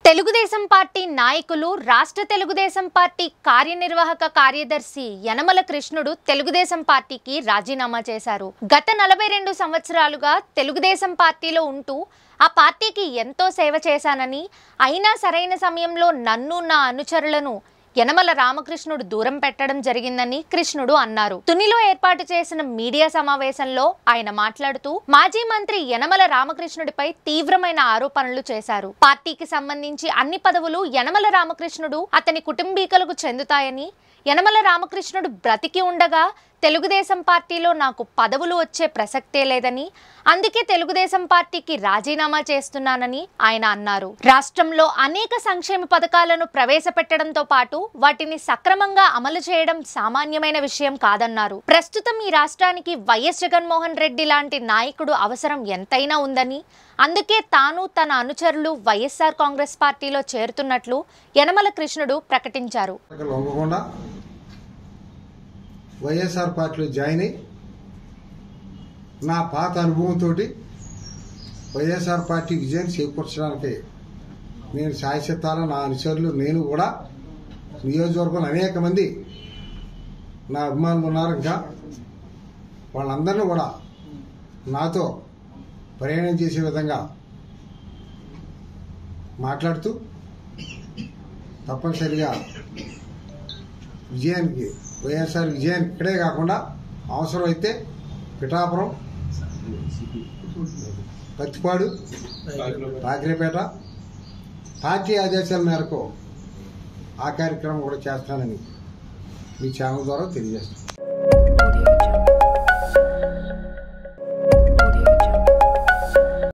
Telugu Desam party నాయకులు రాష్ట్ర Telugu Desam party కార్యనిర్వాహక కార్యదర్శి యనమల కృష్ణుడు తెలుగుదేశం పార్టీకి రాజీనామా చేశారు. గత 42 సంవత్సరాలుగా తెలుగుదేశం పార్టీలో ఉంటూ ఆ పార్టీకి ఎంతో సేవ చేశానని, అయినా సరైన సమయంలో నన్ను నా అనుచరులను యనమల రామకృష్ణుడు దూరం పెట్టడం జరిగిందని కృష్ణుడు అన్నారు. తునిలో ఏర్పాటు చేసిన మీడియా సమావేశంలో ఆయన మాట్లాడుతూ మాజీ మంత్రి యనమల రామకృష్ణుడిపై తీవ్రమైన ఆరోపణలు చేశారు. పార్టీకి సంబంధించి అన్ని పదవులు యనమల రామకృష్ణుడు అతని కుటుంబీకులకు చెందుతాయని, యనమల రామకృష్ణుడు బ్రతికి ఉండగా తెలుగుదేశం పార్టీలో నాకు పదవులు వచ్చే ప్రసక్తే లేదని, అందుకే తెలుగుదేశం పార్టీకి రాజీనామా చేస్తున్నానని ఆయన అన్నారు. రాష్ట్రంలో అనేక సంక్షేమ పథకాలను ప్రవేశపెట్టడంతో పాటు వాటిని సక్రమంగా అమలు చేయడం సామాన్యమైన విషయం కాదన్నారు. ప్రస్తుతం ఈ రాష్ట్రానికి వైఎస్ జగన్మోహన్ రెడ్డి లాంటి నాయకుడు అవసరం ఎంతైనా ఉందని, అందుకే తాను తన అనుచరులు వైఎస్ఆర్ కాంగ్రెస్ పార్టీలో చేరుతున్నట్లు యనమల కృష్ణుడు ప్రకటించారు. వైఎస్ఆర్ పార్టీలో జాయిన్ అయ్యి నా పాత అనుభవంతో వైఎస్ఆర్ పార్టీ విజయం చేకూర్చడానికి నేను శాశ్వతాల నా అనుచరులు నేను కూడా నియోజకవర్గంలో అనేక మంది నా అభిమానులు ఉన్నారు. ఇంకా వాళ్ళందరినీ కూడా నాతో ప్రయాణం చేసే విధంగా మాట్లాడుతూ తప్పనిసరిగా విజయానికి వైఎస్ఆర్ విజయానికి ఇక్కడే కాకుండా అవసరమైతే పిఠాపురం, పత్తిపాడు, రాగిరిపేట పార్టీ ఆదేశాల మేరకు ఆ కార్యక్రమం కూడా చేస్తానని మీ ఛానల్ ద్వారా తెలియజేస్తాను.